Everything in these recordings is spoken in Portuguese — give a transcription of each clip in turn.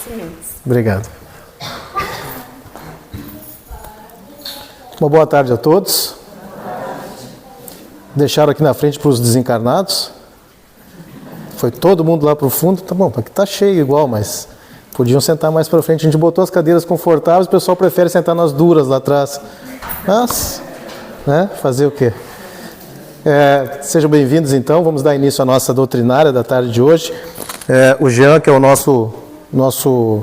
agradecimentos. Obrigado. Uma boa tarde a todos. Deixaram aqui na frente para os desencarnados. Foi todo mundo lá para o fundo. Tá bom, aqui está cheio igual, mas podiam sentar mais para frente. A gente botou as cadeiras confortáveis, o pessoal prefere sentar nas duras lá atrás. Mas, né, fazer o quê? Sejam bem-vindos então, vamos dar início à nossa doutrinária da tarde de hoje. O Jean, que é o nosso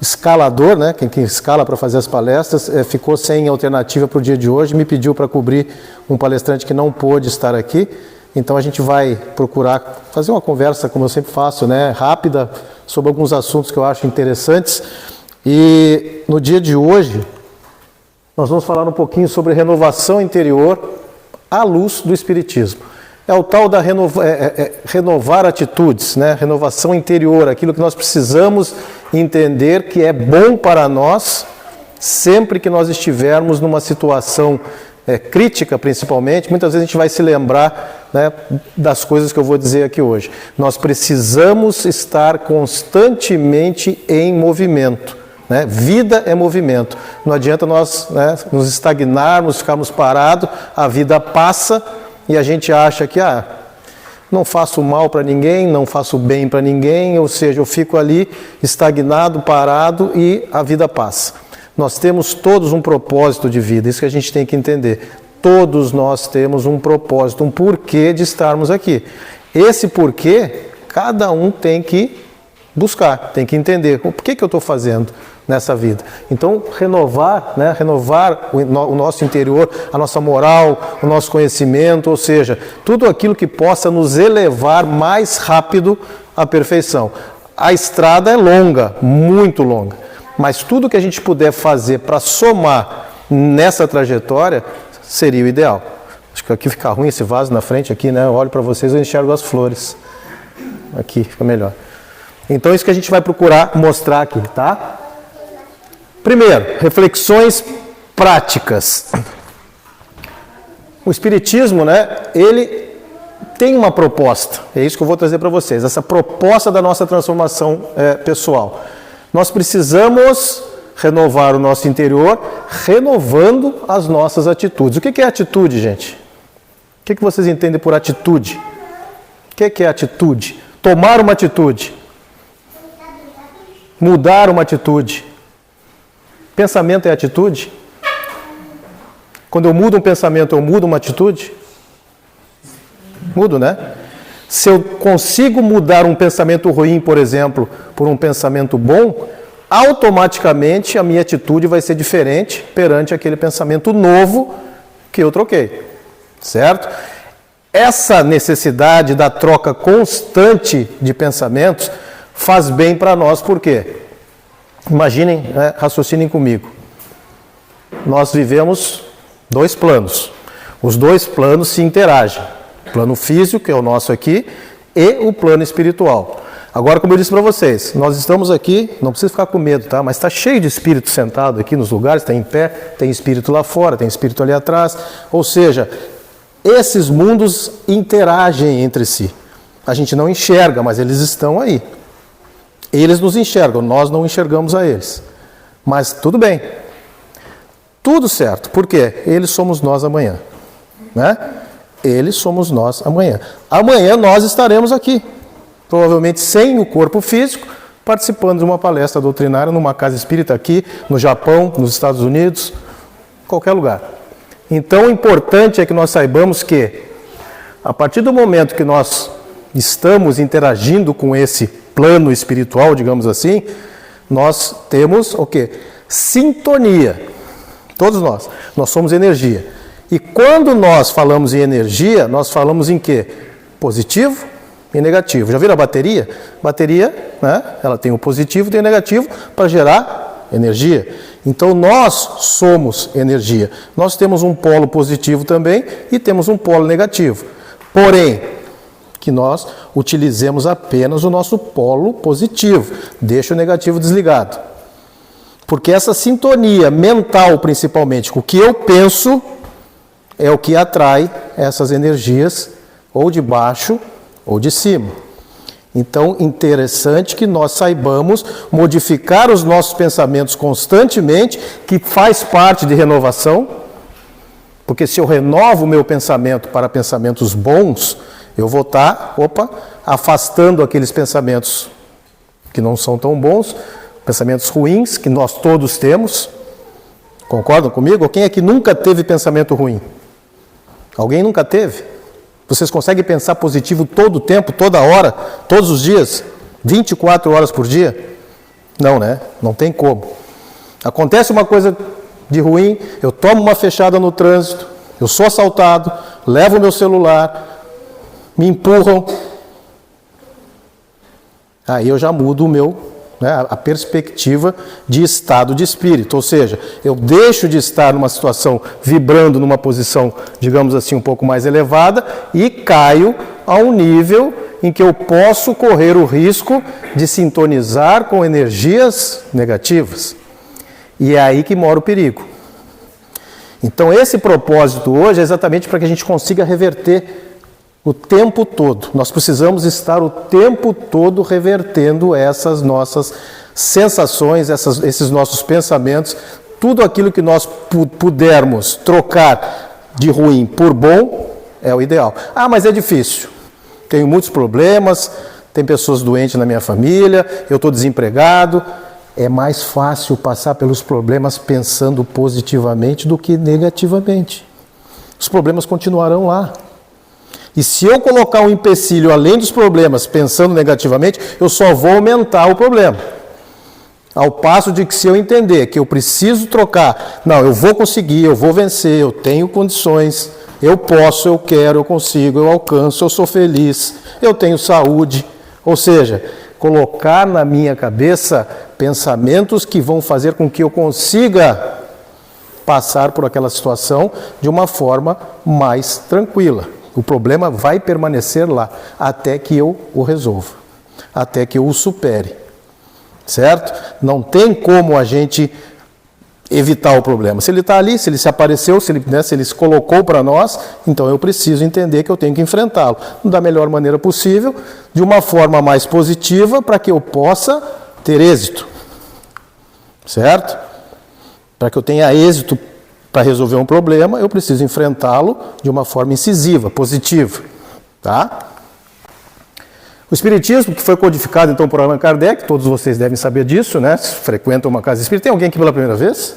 escalador, né, quem escala para fazer as palestras, ficou sem alternativa para o dia de hoje, me pediu para cobrir um palestrante que não pôde estar aqui, então a gente vai procurar fazer uma conversa, como eu sempre faço, né, rápida, sobre alguns assuntos que eu acho interessantes. E no dia de hoje, nós vamos falar um pouquinho sobre renovação interior à luz do Espiritismo. É o tal da renovar atitudes, né? Renovação interior, aquilo que nós precisamos entender que é bom para nós sempre que nós estivermos numa situação crítica, principalmente. Muitas vezes a gente vai se lembrar, né, das coisas que eu vou dizer aqui hoje. Nós precisamos estar constantemente em movimento. Né? Vida é movimento. Não adianta nós, né, nos estagnarmos, ficarmos parados, a vida passa e a gente acha que não faço mal para ninguém, não faço bem para ninguém, ou seja, eu fico ali estagnado, parado e a vida passa. Nós temos todos um propósito de vida, isso que a gente tem que entender. Todos nós temos um propósito, um porquê de estarmos aqui. Esse porquê, cada um tem que buscar, tem que entender o porquê que eu estou fazendo nessa vida. Então, renovar o nosso interior, a nossa moral, o nosso conhecimento, ou seja, tudo aquilo que possa nos elevar mais rápido à perfeição. A estrada é longa, muito longa, mas tudo que a gente puder fazer para somar nessa trajetória seria o ideal. Acho que aqui fica ruim esse vaso na frente, aqui, né? Eu olho para vocês e enxergo as flores. Aqui fica melhor. Então, isso que a gente vai procurar mostrar aqui, tá? Primeiro, reflexões práticas. O Espiritismo, né, ele tem uma proposta, é isso que eu vou trazer para vocês, essa proposta da nossa transformação pessoal. Nós precisamos renovar o nosso interior, renovando as nossas atitudes. O que é atitude, gente? O que vocês entendem por atitude? O que é atitude? Tomar uma atitude. Mudar uma atitude. Pensamento é atitude? Quando eu mudo um pensamento, eu mudo uma atitude? Mudo, né? Se eu consigo mudar um pensamento ruim, por exemplo, por um pensamento bom, automaticamente a minha atitude vai ser diferente perante aquele pensamento novo que eu troquei. Certo? Essa necessidade da troca constante de pensamentos faz bem para nós, por quê? Imaginem, né, raciocinem comigo. Nós vivemos dois planos. Os dois planos se interagem. O plano físico, que é o nosso aqui, e o plano espiritual. Agora, como eu disse para vocês, nós estamos aqui, não precisa ficar com medo, tá? Mas está cheio de espírito sentado aqui nos lugares, está em pé, tem espírito lá fora, tem espírito ali atrás. Ou seja, esses mundos interagem entre si. A gente não enxerga, mas eles estão aí. Eles nos enxergam, nós não enxergamos a eles. Mas tudo bem. Tudo certo. Por quê? Eles somos nós amanhã. Né? Eles somos nós amanhã. Amanhã nós estaremos aqui. Provavelmente sem o corpo físico, participando de uma palestra doutrinária numa casa espírita aqui, no Japão, nos Estados Unidos, qualquer lugar. Então o importante é que nós saibamos que, a partir do momento que nós estamos interagindo com esse plano espiritual, digamos assim, nós temos o quê? Sintonia. Todos nós. Nós somos energia. E quando nós falamos em energia, nós falamos em quê? Positivo e negativo. Já viram a bateria? Bateria, né? Ela tem o positivo e tem o negativo para gerar energia. Então nós somos energia. Nós temos um polo positivo também e temos um polo negativo. Porém, que nós utilizemos apenas o nosso polo positivo. Deixa o negativo desligado. Porque essa sintonia mental, principalmente, com o que eu penso, é o que atrai essas energias ou de baixo ou de cima. Então, interessante que nós saibamos modificar os nossos pensamentos constantemente, que faz parte de renovação, porque se eu renovo o meu pensamento para pensamentos bons, eu vou estar, afastando aqueles pensamentos que não são tão bons, pensamentos ruins, que nós todos temos. Concordam comigo? Quem é que nunca teve pensamento ruim? Alguém nunca teve? Vocês conseguem pensar positivo todo o tempo, toda hora, todos os dias? 24 horas por dia? Não, né? Não tem como. Acontece uma coisa de ruim, eu tomo uma fechada no trânsito, eu sou assaltado, levo o meu celular, me empurram. Aí eu já mudo a perspectiva de estado de espírito, ou seja, eu deixo de estar numa situação vibrando numa posição, digamos assim, um pouco mais elevada e caio a um nível em que eu posso correr o risco de sintonizar com energias negativas. E é aí que mora o perigo. Então esse propósito hoje é exatamente para que a gente consiga reverter o tempo todo. Nós precisamos estar o tempo todo revertendo essas nossas sensações, esses nossos pensamentos, tudo aquilo que nós pudermos trocar de ruim por bom é o ideal. Ah, mas é difícil. Tenho muitos problemas, tem pessoas doentes na minha família, eu estou desempregado. É mais fácil passar pelos problemas pensando positivamente do que negativamente. Os problemas continuarão lá. E se eu colocar um empecilho além dos problemas, pensando negativamente, eu só vou aumentar o problema. Ao passo de que se eu entender que eu preciso trocar, não, eu vou conseguir, eu vou vencer, eu tenho condições, eu posso, eu quero, eu consigo, eu alcanço, eu sou feliz, eu tenho saúde. Ou seja, colocar na minha cabeça pensamentos que vão fazer com que eu consiga passar por aquela situação de uma forma mais tranquila. O problema vai permanecer lá até que eu o resolva, até que eu o supere, certo? Não tem como a gente evitar o problema. Se ele está ali, se ele se apareceu, se ele se colocou para nós, então eu preciso entender que eu tenho que enfrentá-lo da melhor maneira possível, de uma forma mais positiva, para que eu possa ter êxito, certo? Para que eu tenha êxito para resolver um problema, eu preciso enfrentá-lo de uma forma incisiva, positiva, tá? O Espiritismo, que foi codificado então por Allan Kardec, todos vocês devem saber disso, né? Se frequentam uma casa espírita. Tem alguém aqui pela primeira vez?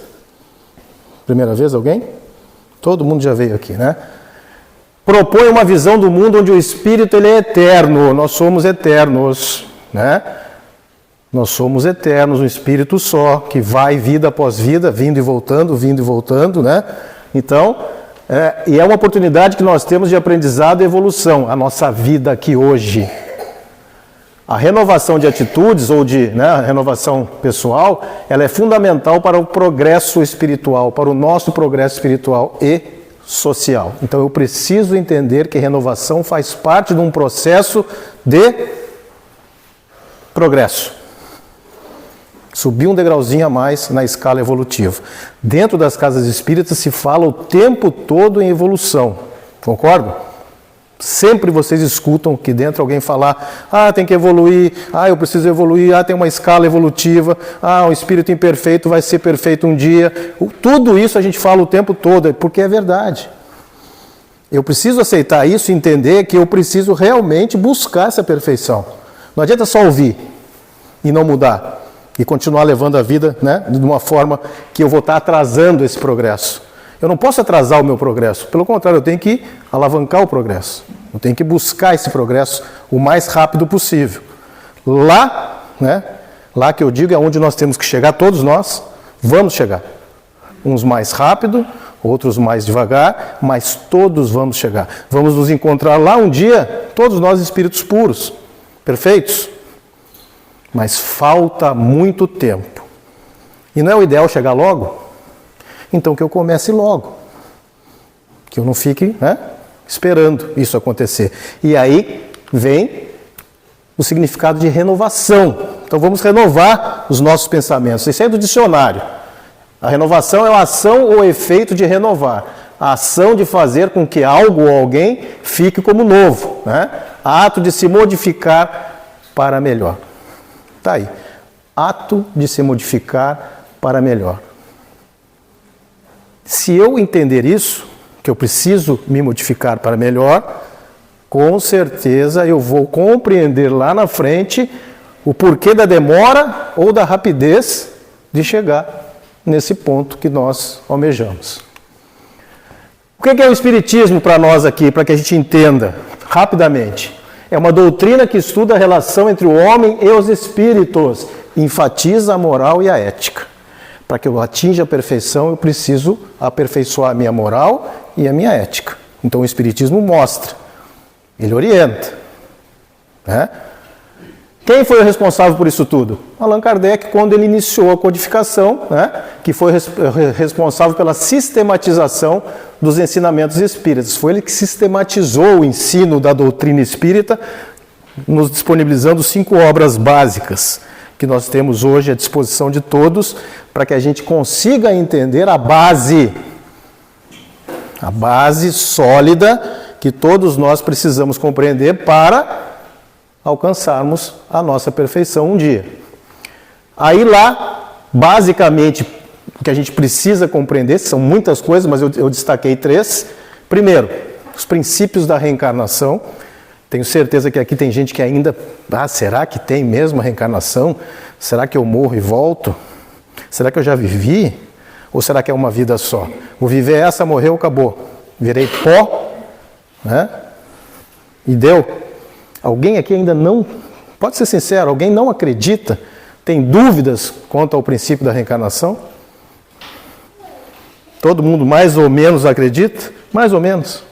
Primeira vez alguém? Todo mundo já veio aqui, né? Propõe uma visão do mundo onde o espírito ele é eterno, nós somos eternos, né? Nós somos eternos, um espírito só, que vai vida após vida, vindo e voltando, né? Então, e é uma oportunidade que nós temos de aprendizado e evolução, a nossa vida aqui hoje. A renovação de atitudes ou a renovação pessoal, ela é fundamental para o progresso espiritual, para o nosso progresso espiritual e social. Então eu preciso entender que renovação faz parte de um processo de progresso. Subir um degrauzinho a mais na escala evolutiva. Dentro das casas espíritas se fala o tempo todo em evolução. Concordam? Sempre vocês escutam que dentro alguém falar, tem que evoluir, eu preciso evoluir, tem uma escala evolutiva, o espírito imperfeito vai ser perfeito um dia. Tudo isso a gente fala o tempo todo, porque é verdade. Eu preciso aceitar isso e entender que eu preciso realmente buscar essa perfeição. Não adianta só ouvir e não mudar. E continuar levando a vida, né, de uma forma que eu vou estar atrasando esse progresso. Eu não posso atrasar o meu progresso. Pelo contrário, eu tenho que alavancar o progresso. Eu tenho que buscar esse progresso o mais rápido possível. Lá que eu digo é onde nós temos que chegar, todos nós vamos chegar. Uns mais rápido, outros mais devagar, mas todos vamos chegar. Vamos nos encontrar lá um dia, todos nós espíritos puros, perfeitos. Mas falta muito tempo. E não é o ideal chegar logo? Então que eu comece logo. Que eu não fique esperando isso acontecer. E aí vem o significado de renovação. Então vamos renovar os nossos pensamentos. Isso é do dicionário. A renovação é a ação ou efeito de renovar. A ação de fazer com que algo ou alguém fique como novo. Ato de se modificar para melhor. Tá aí. Ato de se modificar para melhor. Se eu entender isso, que eu preciso me modificar para melhor, com certeza eu vou compreender lá na frente o porquê da demora ou da rapidez de chegar nesse ponto que nós almejamos. O que é o Espiritismo para nós aqui, para que a gente entenda rapidamente? É uma doutrina que estuda a relação entre o homem e os espíritos, enfatiza a moral e a ética. Para que eu atinja a perfeição, eu preciso aperfeiçoar a minha moral e a minha ética. Então o Espiritismo mostra, ele orienta. Né? Quem foi o responsável por isso tudo? Allan Kardec, quando ele iniciou a codificação, né? Que foi responsável pela sistematização dos ensinamentos espíritas. Foi ele que sistematizou o ensino da doutrina espírita, nos disponibilizando 5 obras básicas que nós temos hoje à disposição de todos, para que a gente consiga entender a base sólida que todos nós precisamos compreender para alcançarmos a nossa perfeição um dia. Aí lá, basicamente, o que a gente precisa compreender, são muitas coisas, mas eu destaquei 3. Primeiro, os princípios da reencarnação. Tenho certeza que aqui tem gente que ainda... será que tem mesmo a reencarnação? Será que eu morro e volto? Será que eu já vivi? Ou será que é uma vida só? Vou viver essa, morreu, acabou. Virei pó, né? E deu. Alguém aqui ainda não... Pode ser sincero, alguém não acredita? Tem dúvidas quanto ao princípio da reencarnação? Todo mundo mais ou menos acredita? Mais ou menos.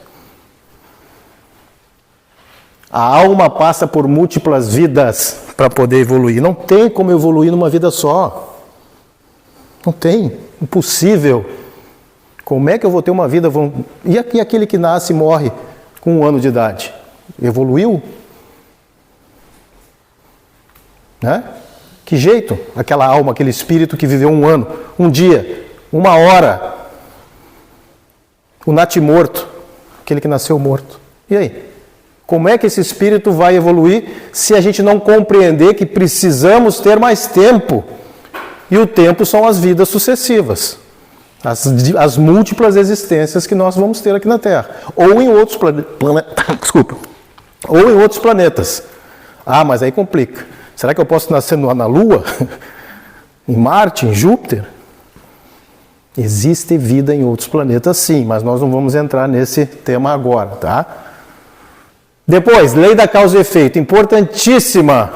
A alma passa por múltiplas vidas para poder evoluir. Não tem como evoluir numa vida só. Não tem. Impossível. Como é que eu vou ter uma vida... E aquele que nasce e morre com 1 ano de idade? Evoluiu? Né? Que jeito? Aquela alma, aquele espírito que viveu 1 ano, 1 dia, 1 hora. O natimorto, aquele que nasceu morto. E aí? Como é que esse espírito vai evoluir se a gente não compreender que precisamos ter mais tempo? E o tempo são as vidas sucessivas, as múltiplas existências que nós vamos ter aqui na Terra, ou em outros ou em outros planetas. Mas aí complica. Será que eu posso nascer na Lua? Em Marte, em Júpiter? Existe vida em outros planetas sim, mas nós não vamos entrar nesse tema agora, tá? Depois, lei da causa e efeito, importantíssima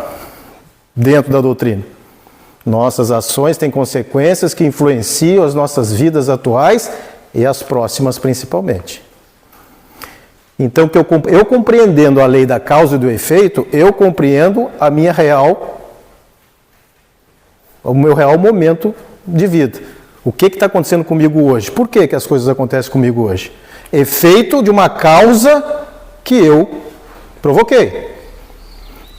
dentro da doutrina. Nossas ações têm consequências que influenciam as nossas vidas atuais e as próximas principalmente. Então, eu compreendendo a lei da causa e do efeito, eu compreendo o meu real momento de vida. O que está acontecendo comigo hoje? Por que as coisas acontecem comigo hoje? Efeito de uma causa que eu provoquei.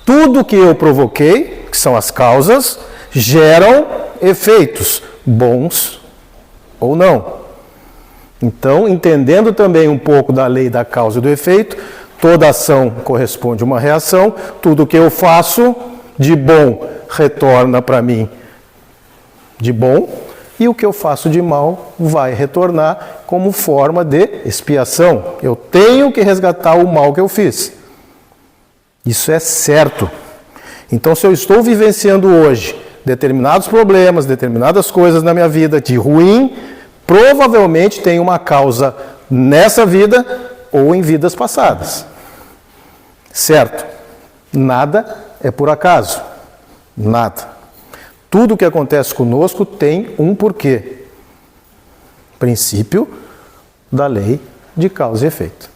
Tudo que eu provoquei, que são as causas, geram efeitos, bons ou não. Então, entendendo também um pouco da lei da causa e do efeito, toda ação corresponde a uma reação, tudo que eu faço de bom retorna para mim de bom, e o que eu faço de mal vai retornar como forma de expiação. Eu tenho que resgatar o mal que eu fiz. Isso é certo. Então, se eu estou vivenciando hoje determinados problemas, determinadas coisas na minha vida de ruim, provavelmente tem uma causa nessa vida ou em vidas passadas. Certo? Nada é por acaso. Nada. Tudo que acontece conosco tem um porquê. Princípio da lei de causa e efeito.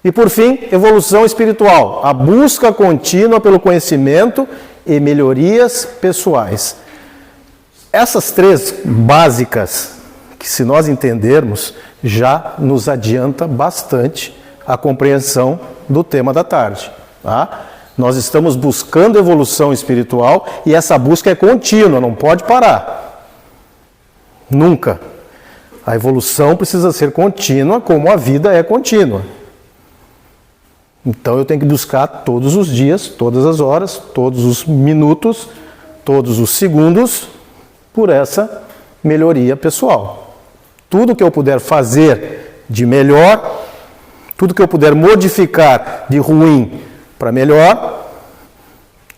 E por fim, evolução espiritual. A busca contínua pelo conhecimento e melhorias pessoais. Essas 3 básicas, que se nós entendermos, já nos adianta bastante a compreensão do tema da tarde. Tá? Nós estamos buscando evolução espiritual e essa busca é contínua, não pode parar. Nunca. A evolução precisa ser contínua, como a vida é contínua. Então eu tenho que buscar todos os dias, todas as horas, todos os minutos, todos os segundos, por essa melhoria pessoal. Tudo que eu puder fazer de melhor, tudo que eu puder modificar de ruim para melhor,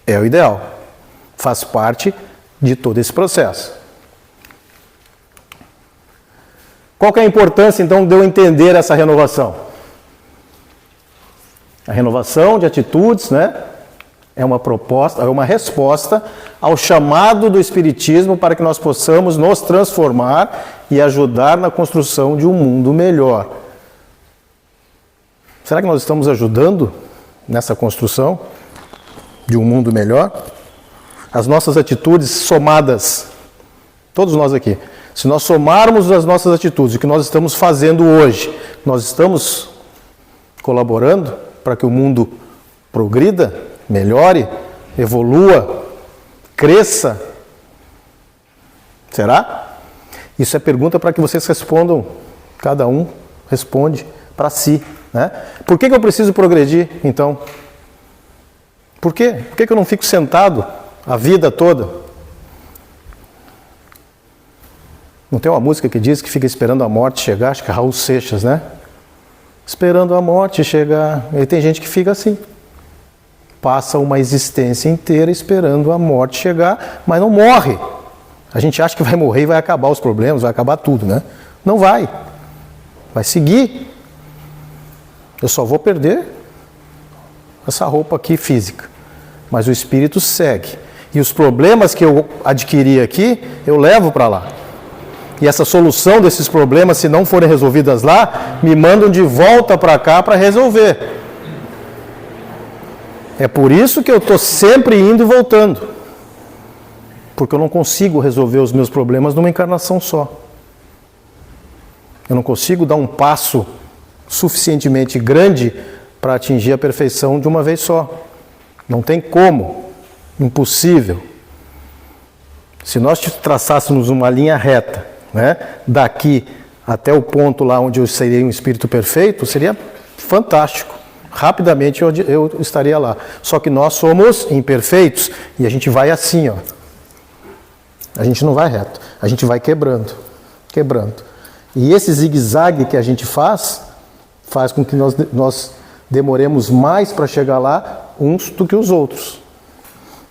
é o ideal. Faz parte de todo esse processo. Qual que é a importância, então, de eu entender essa renovação? A renovação de atitudes, né? É uma proposta, é uma resposta ao chamado do Espiritismo para que nós possamos nos transformar e ajudar na construção de um mundo melhor. Será que nós estamos ajudando nessa construção de um mundo melhor? As nossas atitudes somadas, todos nós aqui, se nós somarmos as nossas atitudes, o que nós estamos fazendo hoje, nós estamos colaborando para que o mundo progrida, melhore, evolua, cresça? Será? Isso é pergunta para que vocês respondam, cada um responde para si, né? Por que eu preciso progredir, então? Por quê? Por que eu não fico sentado a vida toda? Não tem uma música que diz que fica esperando a morte chegar? Acho que é Raul Seixas, né? Esperando a morte chegar. E tem gente que fica assim. Passa uma existência inteira esperando a morte chegar, mas não morre. A gente acha que vai morrer e vai acabar os problemas, vai acabar tudo, né? Não vai. Vai seguir. Eu só vou perder essa roupa aqui física. Mas o espírito segue. E os problemas que eu adquiri aqui, eu levo para lá. E essa solução desses problemas, se não forem resolvidas lá, me mandam de volta para cá para resolver. É por isso que eu estou sempre indo e voltando. Porque eu não consigo resolver os meus problemas numa encarnação só. Eu não consigo dar um passo suficientemente grande para atingir a perfeição de uma vez só. Não tem como. Impossível. Se nós traçássemos uma linha reta, né, daqui até o ponto lá onde eu seria um espírito perfeito, seria fantástico. Rapidamente eu estaria lá. Só que nós somos imperfeitos e a gente vai assim, ó. A gente não vai reto, a gente vai quebrando, quebrando. E esse zigue-zague que a gente faz com que nós demoremos mais para chegar lá uns do que os outros.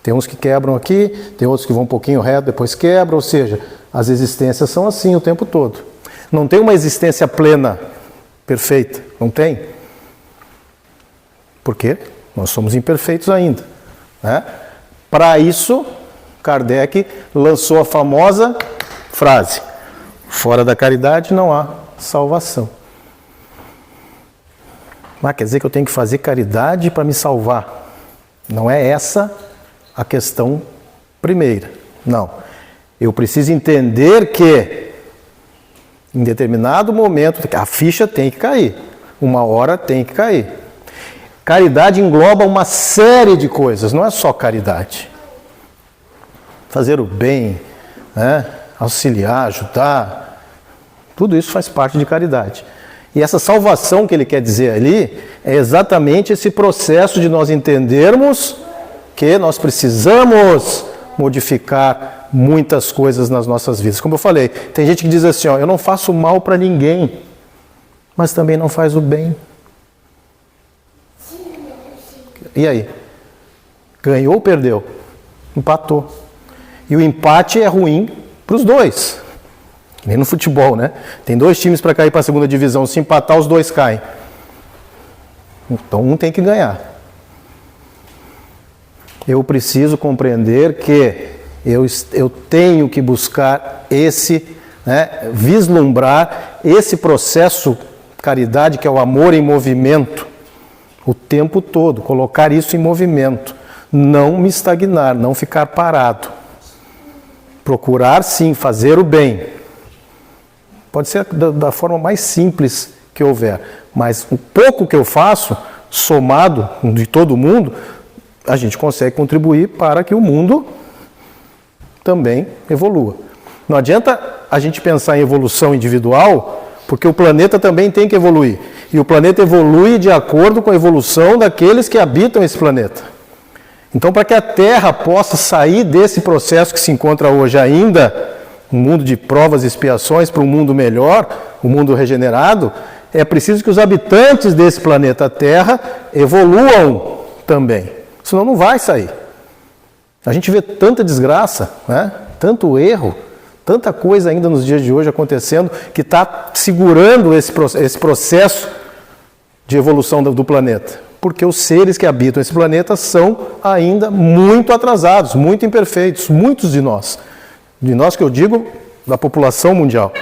Tem uns que quebram aqui, tem outros que vão um pouquinho reto, depois quebram, ou seja, as existências são assim o tempo todo. Não tem uma existência plena, perfeita, não tem. Por quê? Nós somos imperfeitos ainda, né? Para isso, Kardec lançou a famosa frase: fora da caridade não há salvação. Mas quer dizer que eu tenho que fazer caridade para me salvar? Não é essa a questão primeira. Não. Eu preciso entender que em determinado momento a ficha tem que cair. Uma hora tem que cair. Caridade engloba uma série de coisas, não é só caridade. Fazer o bem, né? Auxiliar, ajudar, tudo isso faz parte de caridade. E essa salvação que ele quer dizer ali é exatamente esse processo de nós entendermos que nós precisamos modificar muitas coisas nas nossas vidas. Como eu falei, tem gente que diz assim, ó, eu não faço mal para ninguém, mas também não faz o bem. E aí? Ganhou ou perdeu? Empatou. E o empate é ruim para os dois. Nem no futebol, né? Tem 2 times para cair para a segunda divisão. Se empatar, os 2 caem. Então um tem que ganhar. Eu preciso compreender que eu tenho que buscar esse, né, vislumbrar esse processo caridade, que é o amor em movimento, o tempo todo, colocar isso em movimento, não me estagnar, não ficar parado. Procurar sim fazer o bem. Pode ser da forma mais simples que houver, mas o pouco que eu faço, somado de todo mundo, a gente consegue contribuir para que o mundo também evolua. Não adianta a gente pensar em evolução individual, porque o planeta também tem que evoluir. e o planeta evolui de acordo com a evolução daqueles que habitam esse planeta. Então, para que a Terra possa sair desse processo que se encontra hoje ainda, um mundo de provas e expiações para um mundo melhor, um mundo regenerado, é preciso que os habitantes desse planeta Terra evoluam também. Senão não vai sair. A gente vê tanta desgraça, né? Tanto erro, tanta coisa ainda nos dias de hoje acontecendo que está segurando esse processo de evolução do planeta. Porque os seres que habitam esse planeta são ainda muito atrasados, muito imperfeitos, muitos de nós. De nós que eu digo, da população mundial.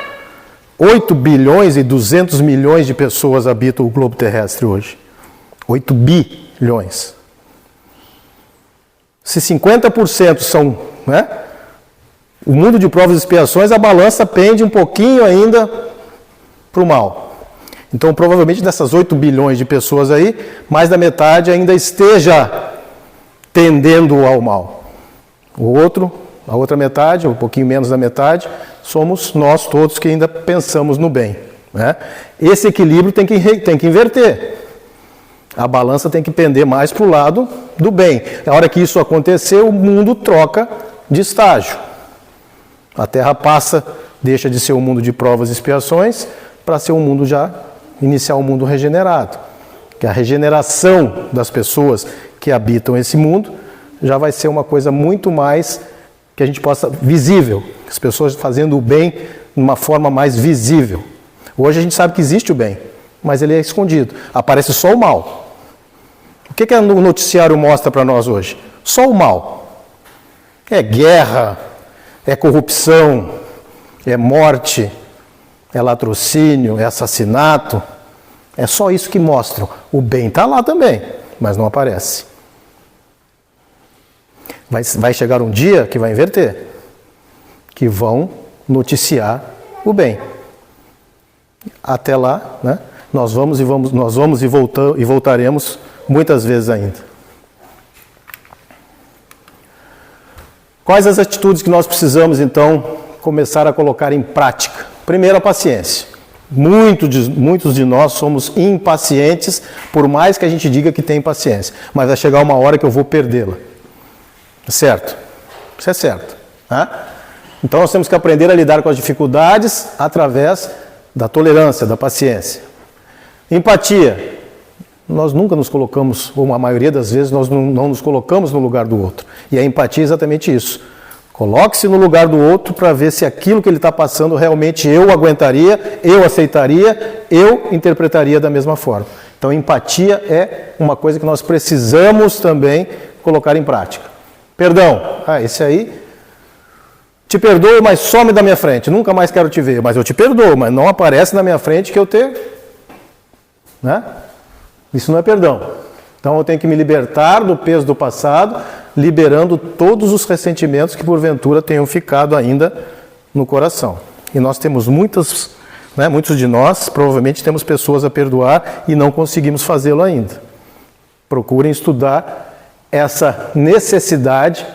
8 bilhões e 200 milhões de pessoas habitam o globo terrestre hoje. 8 bilhões. Se 50% são, né, o mundo de provas e expiações, a balança pende um pouquinho ainda para o mal. Então, provavelmente, dessas 8 bilhões de pessoas aí, mais da metade ainda esteja tendendo ao mal. A outra metade, um pouquinho menos da metade, somos nós todos que ainda pensamos no bem, né? Esse equilíbrio tem que inverter. A balança tem que pender mais para o lado do bem. Na hora que isso acontecer, o mundo troca de estágio. A Terra deixa de ser um mundo de provas e expiações para ser um mundo iniciar um mundo regenerado. Que a regeneração das pessoas que habitam esse mundo já vai ser uma coisa muito mais que a gente possa visível, as pessoas fazendo o bem de uma forma mais visível. Hoje a gente sabe que existe o bem, mas ele é escondido. Aparece só o mal. O que o noticiário mostra para nós hoje? Só o mal. É guerra, é corrupção, é morte, é latrocínio, é assassinato. É só isso que mostram. O bem está lá também, mas não aparece. Vai chegar um dia que vai inverter, que vão noticiar o bem. Até lá, né, nós vamos e voltaremos muitas vezes ainda. Quais as atitudes que nós precisamos, então, começar a colocar em prática? Primeiro, a paciência. Muitos de nós somos impacientes, por mais que a gente diga que tem paciência. Mas vai chegar uma hora que eu vou perdê-la. Certo? Isso é certo. Né? Então nós temos que aprender a lidar com as dificuldades através da tolerância, da paciência. Empatia. Nós nunca nos colocamos, ou a maioria das vezes, nós não nos colocamos no lugar do outro. E a empatia é exatamente isso. Coloque-se no lugar do outro para ver se aquilo que ele está passando realmente eu aguentaria, eu aceitaria, eu interpretaria da mesma forma. Então, empatia é uma coisa que nós precisamos também colocar em prática. Perdão. Esse aí, te perdoo, mas some da minha frente. Nunca mais quero te ver. Mas eu te perdoo, mas não aparece na minha frente que eu te... Né? Isso não é perdão. Então eu tenho que me libertar do peso do passado, liberando todos os ressentimentos que porventura tenham ficado ainda no coração. E nós temos muitos de nós, provavelmente temos pessoas a perdoar e não conseguimos fazê-lo ainda. Procurem estudar essa necessidade,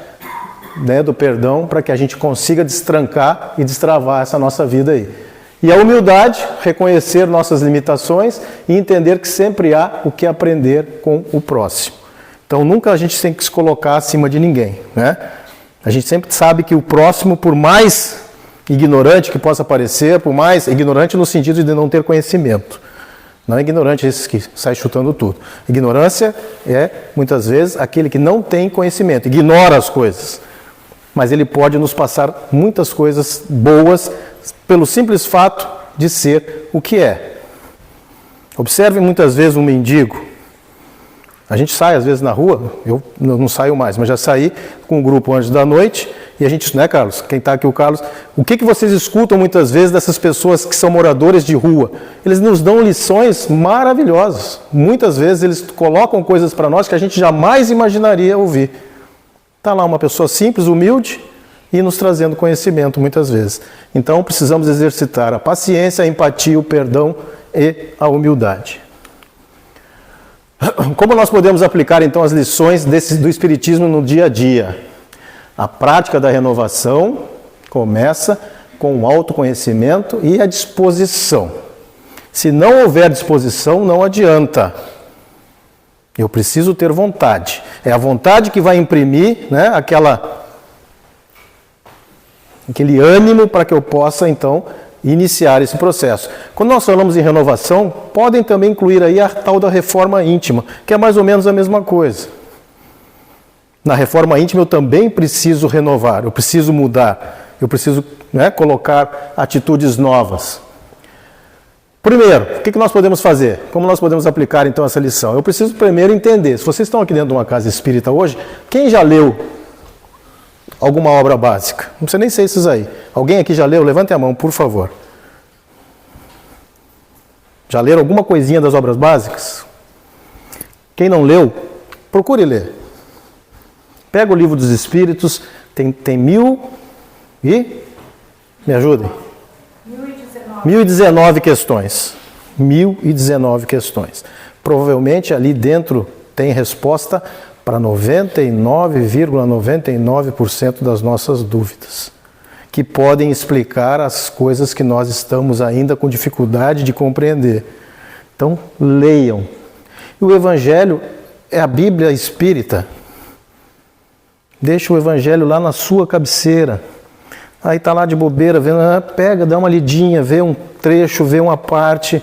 né, do perdão para que a gente consiga destrancar e destravar essa nossa vida aí. E a humildade, reconhecer nossas limitações e entender que sempre há o que aprender com o próximo. Então nunca a gente tem que se colocar acima de ninguém, né? A gente sempre sabe que o próximo, por mais ignorante que possa parecer, por mais ignorante no sentido de não ter conhecimento, não é ignorante esse que sai chutando tudo. Ignorância é, muitas vezes, aquele que não tem conhecimento, ignora as coisas. Mas ele pode nos passar muitas coisas boas pelo simples fato de ser o que é. Observe muitas vezes um mendigo. A gente sai às vezes na rua, eu não saio mais, mas já saí com um grupo antes da noite, e a gente, né, Carlos? Quem está aqui, o Carlos. O que vocês escutam muitas vezes dessas pessoas que são moradores de rua? Eles nos dão lições maravilhosas. Muitas vezes eles colocam coisas para nós que a gente jamais imaginaria ouvir. Está lá uma pessoa simples, humilde, e nos trazendo conhecimento muitas vezes. Então precisamos exercitar a paciência, a empatia, o perdão e a humildade. Como nós podemos aplicar então as lições do Espiritismo no dia a dia? A prática da renovação começa com o autoconhecimento e a disposição. Se não houver disposição, não adianta. Eu preciso ter vontade. É a vontade que vai imprimir, né, aquele ânimo para que eu possa, então, iniciar esse processo. Quando nós falamos em renovação, podem também incluir aí a tal da reforma íntima, que é mais ou menos a mesma coisa. Na reforma íntima eu também preciso renovar, eu preciso mudar, eu preciso, né, colocar atitudes novas. Primeiro, o que nós podemos fazer? Como nós podemos aplicar então essa lição? Eu preciso primeiro entender, se vocês estão aqui dentro de uma casa espírita hoje, quem já leu alguma obra básica? Não precisa nem ser esses aí. Alguém aqui já leu? Levante a mão, por favor. Já leram alguma coisinha das obras básicas? Quem não leu, procure ler. Pega o Livro dos Espíritos, tem 1019 questões. 1019 questões. Provavelmente ali dentro tem resposta para 99,99% das nossas dúvidas, que podem explicar as coisas que nós estamos ainda com dificuldade de compreender. Então, leiam. E o Evangelho é a Bíblia espírita. Deixa o Evangelho lá na sua cabeceira. Aí está lá de bobeira, vendo, pega, dá uma lidinha, vê um trecho, vê uma parte,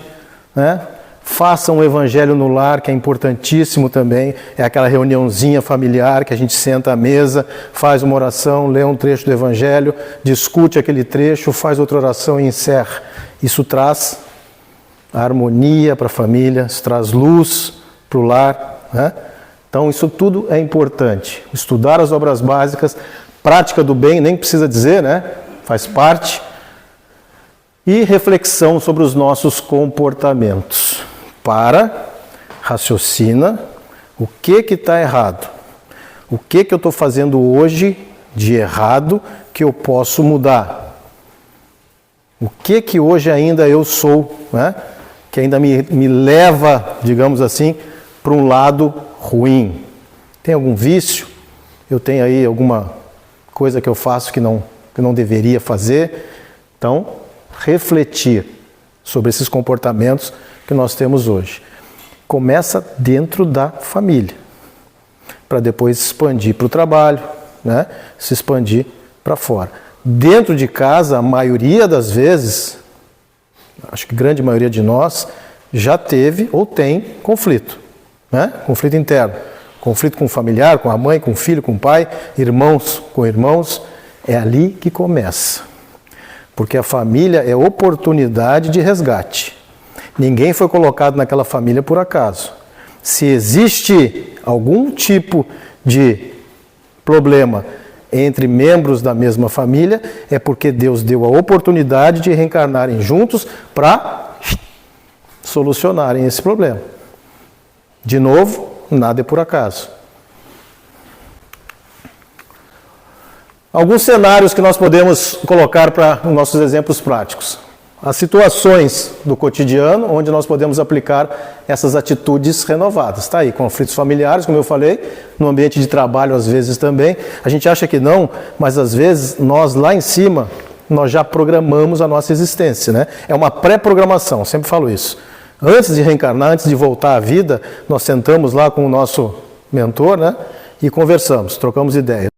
né? Faça um Evangelho no lar, que é importantíssimo também. É aquela reuniãozinha familiar que a gente senta à mesa, faz uma oração, lê um trecho do Evangelho, discute aquele trecho, faz outra oração e encerra. Isso traz harmonia para a família, isso traz luz para o lar, né? Então isso tudo é importante. Estudar as obras básicas, prática do bem, nem precisa dizer, né? Faz parte. E reflexão sobre os nossos comportamentos. Raciocina, o que está errado? O que eu estou fazendo hoje de errado que eu posso mudar? O que hoje ainda eu sou, né? Que ainda me leva, digamos assim, para um lado ruim? Tem algum vício? Eu tenho aí alguma coisa que eu faço que não deveria fazer? Então, refletir sobre esses comportamentos que nós temos hoje. Começa dentro da família, para depois expandir para o trabalho, né? Se expandir para fora. Dentro de casa, a maioria das vezes, acho que grande maioria de nós, já teve ou tem conflito, né? Conflito interno. Conflito com o familiar, com a mãe, com o filho, com o pai, irmãos com irmãos. É ali que começa. Porque a família é oportunidade de resgate. Ninguém foi colocado naquela família por acaso. Se existe algum tipo de problema entre membros da mesma família, é porque Deus deu a oportunidade de reencarnarem juntos para solucionarem esse problema. De novo, nada é por acaso. Alguns cenários que nós podemos colocar para os nossos exemplos práticos. As situações do cotidiano onde nós podemos aplicar essas atitudes renovadas. Está aí, conflitos familiares, como eu falei, no ambiente de trabalho às vezes também. A gente acha que não, mas às vezes nós lá em cima, nós já programamos a nossa existência, né? É uma pré-programação, sempre falo isso. Antes de reencarnar, antes de voltar à vida, nós sentamos lá com o nosso mentor, né? E conversamos, trocamos ideias.